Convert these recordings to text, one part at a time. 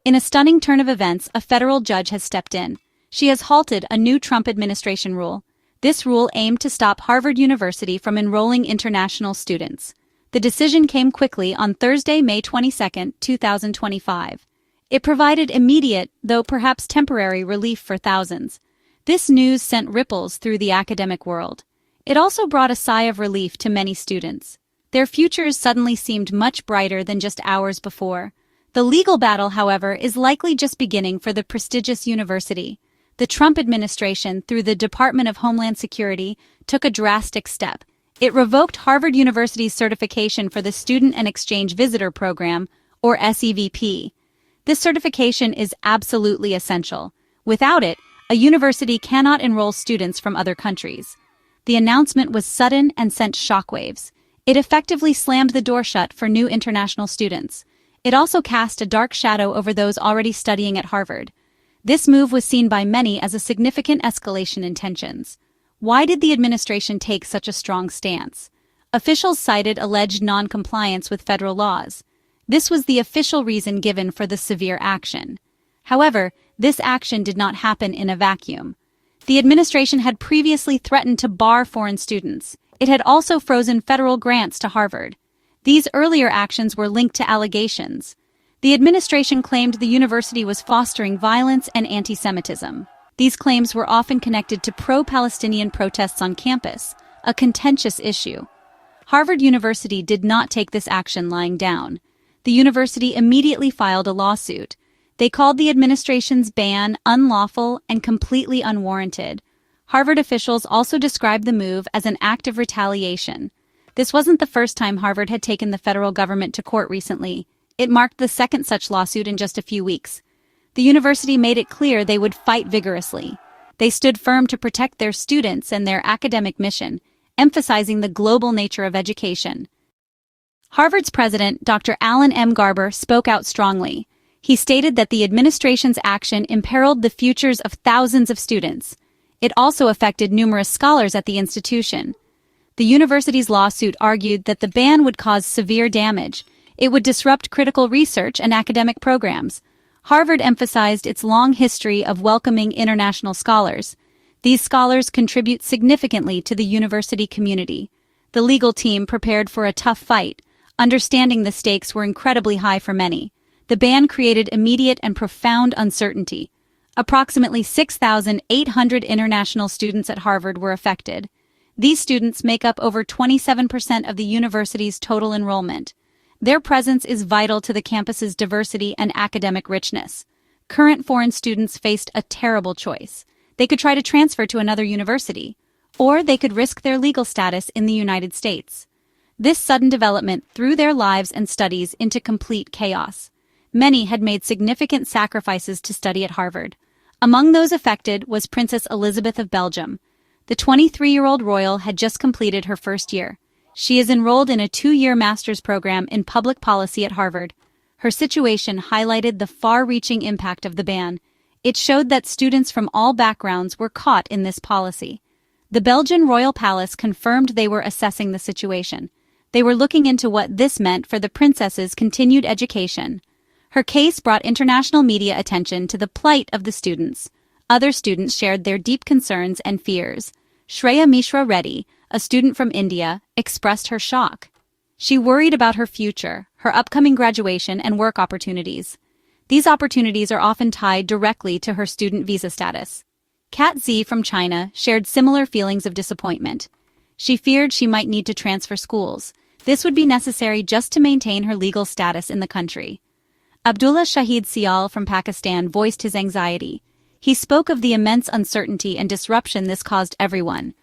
In a stunning turn of events, a federal judge has stepped in. She has halted a new Trump administration rule. This rule aimed to stop Harvard University from enrolling international students. The decision came quickly on Thursday, May 22, 2025. It provided immediate, though perhaps temporary, relief for thousands. This news sent ripples through the academic world. It also brought a sigh of relief to many students. Their futures suddenly seemed much brighter than just hours before. The legal battle, however, is likely just beginning for the prestigious university. The Trump administration, through the Department of Homeland Security, took a drastic step. It revoked Harvard University's certification for the Student and Exchange Visitor Program, or SEVP. This certification is absolutely essential. Without it, a university cannot enroll students from other countries. The announcement was sudden and sent shockwaves. It effectively slammed the door shut for new international students. It also cast a dark shadow over those already studying at Harvard. This move was seen by many as a significant escalation in tensions. Why did the administration take such a strong stance? Officials cited alleged non-compliance with federal laws. This was the official reason given for the severe action. However, this action did not happen in a vacuum. The administration had previously threatened to bar foreign students. It had also frozen federal grants to Harvard. These earlier actions were linked to allegations. The administration claimed the university was fostering violence and anti-Semitism. These claims were often connected to pro-Palestinian protests on campus, a contentious issue. Harvard University did not take this action lying down. The university immediately filed a lawsuit. They called the administration's ban unlawful and completely unwarranted. Harvard officials also described the move as an act of retaliation. This wasn't the first time Harvard had taken the federal government to court recently. It marked the second such lawsuit in just a few weeks. The university made it clear they would fight vigorously. They stood firm to protect their students and their academic mission, emphasizing the global nature of education. Harvard's president, Dr. Alan M. Garber, spoke out strongly. He stated that the administration's action imperiled the futures of thousands of students. It also affected numerous scholars at the institution. The university's lawsuit argued that the ban would cause severe damage. It would disrupt critical research and academic programs. Harvard emphasized its long history of welcoming international scholars. These scholars contribute significantly to the university community. The legal team prepared for a tough fight, understanding the stakes were incredibly high for many. The ban created immediate and profound uncertainty. Approximately 6,800 international students at Harvard were affected. These students make up over 27% of the university's total enrollment. Their presence is vital to the campus's diversity and academic richness. Current foreign students faced a terrible choice. They could try to transfer to another university, or they could risk their legal status in the United States. This sudden development threw their lives and studies into complete chaos. Many had made significant sacrifices to study at Harvard. Among those affected was Princess Elizabeth of Belgium. The 23-year-old royal had just completed her first year. She is enrolled in a 2-year master's program in public policy at Harvard. Her situation highlighted the far-reaching impact of the ban. It showed that students from all backgrounds were caught in this policy. The Belgian royal palace confirmed they were assessing the situation. They were looking into what this meant for the princess's continued education. Her case brought international media attention to the plight of the students. Other students shared their deep concerns and fears. Shreya Mishra Reddy, a student from India, expressed her shock. She worried about her future, her upcoming graduation, and work opportunities. These opportunities are often tied directly to her student visa status. Kat Z from China shared similar feelings of disappointment. She feared she might need to transfer schools. This would be necessary just to maintain her legal status in the country. Abdullah Shahid Sial from Pakistan voiced his anxiety. He spoke of the immense uncertainty and disruption this caused everyone.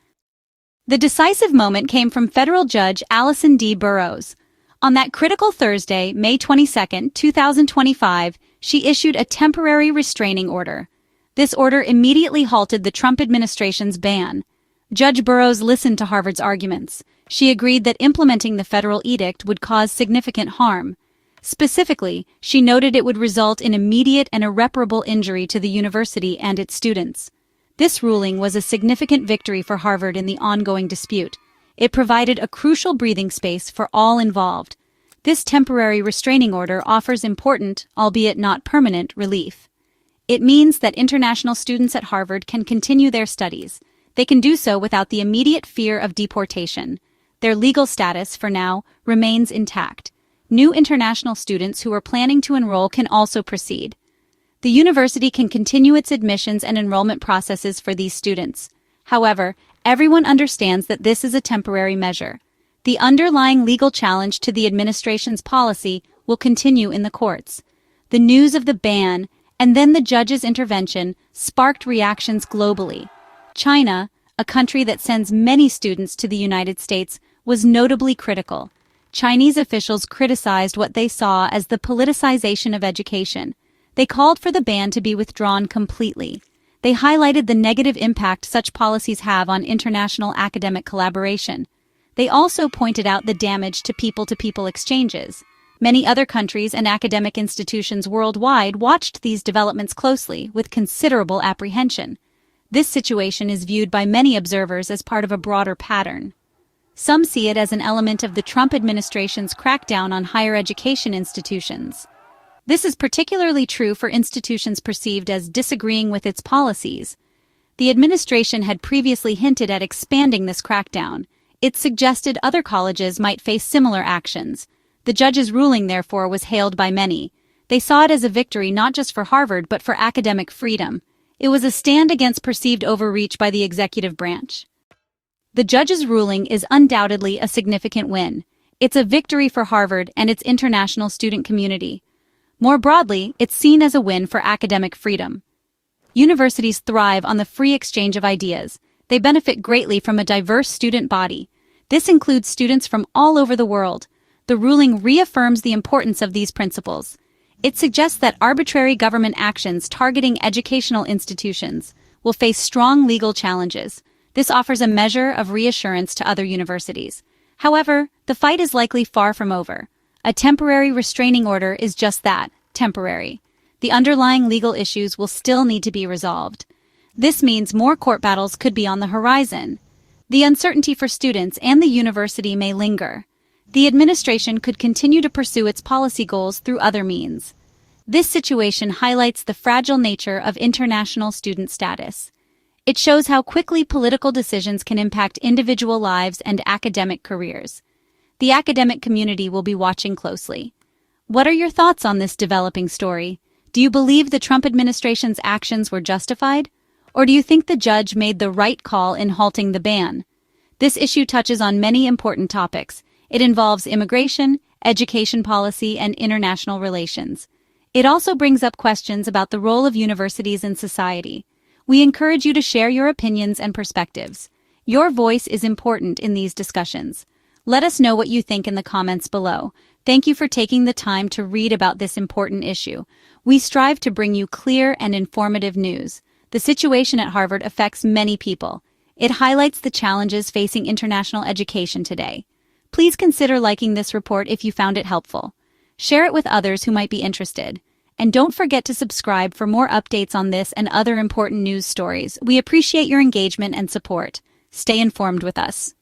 The decisive moment came from federal Judge Allison Burroughs. On that critical Thursday, May 22, 2025, she issued a temporary restraining order. This order immediately halted the Trump administration's ban. Judge Burroughs listened to Harvard's arguments. She agreed that implementing the federal edict would cause significant harm. Specifically, she noted it would result in immediate and irreparable injury to the university and its students. This ruling was a significant victory for Harvard in the ongoing dispute. It provided a crucial breathing space for all involved. This temporary restraining order offers important, albeit not permanent, relief. It means that international students at Harvard can continue their studies. They can do so without the immediate fear of deportation. Their legal status, for now, remains intact. New international students who are planning to enroll can also proceed. The university can continue its admissions and enrollment processes for these students. However, everyone understands that this is a temporary measure. The underlying legal challenge to the administration's policy will continue in the courts. The news of the ban, and then the judge's intervention, sparked reactions globally. China, a country that sends many students to the United States, was notably critical. Chinese officials criticized what they saw as the politicization of education. They called for the ban to be withdrawn completely. They highlighted the negative impact such policies have on international academic collaboration. They also pointed out the damage to people-to-people exchanges. Many other countries and academic institutions worldwide watched these developments closely, with considerable apprehension. This situation is viewed by many observers as part of a broader pattern. Some see it as an element of the Trump administration's crackdown on higher education institutions. This is particularly true for institutions perceived as disagreeing with its policies. The administration had previously hinted at expanding this crackdown. It suggested other colleges might face similar actions. The judge's ruling, therefore, was hailed by many. They saw it as a victory not just for Harvard but for academic freedom. It was a stand against perceived overreach by the executive branch. The judge's ruling is undoubtedly a significant win. It's a victory for Harvard and its international student community. More broadly, it's seen as a win for academic freedom. Universities thrive on the free exchange of ideas. They benefit greatly from a diverse student body. This includes students from all over the world. The ruling reaffirms the importance of these principles. It suggests that arbitrary government actions targeting educational institutions will face strong legal challenges. This offers a measure of reassurance to other universities. However, the fight is likely far from over. A temporary restraining order is just that, temporary. The underlying legal issues will still need to be resolved. This means more court battles could be on the horizon. The uncertainty for students and the university may linger. The administration could continue to pursue its policy goals through other means. This situation highlights the fragile nature of international student status. It shows how quickly political decisions can impact individual lives and academic careers. The academic community will be watching closely. What are your thoughts on this developing story? Do you believe the Trump administration's actions were justified? Or do you think the judge made the right call in halting the ban? This issue touches on many important topics. It involves immigration, education policy, and international relations. It also brings up questions about the role of universities in society. We encourage you to share your opinions and perspectives. Your voice is important in these discussions. Let us know what you think in the comments below. Thank you for taking the time to read about this important issue. We strive to bring you clear and informative news. The situation at Harvard affects many people. It highlights the challenges facing international education today. Please consider liking this report if you found it helpful. Share it with others who might be interested. And don't forget to subscribe for more updates on this and other important news stories. We appreciate your engagement and support. Stay informed with us.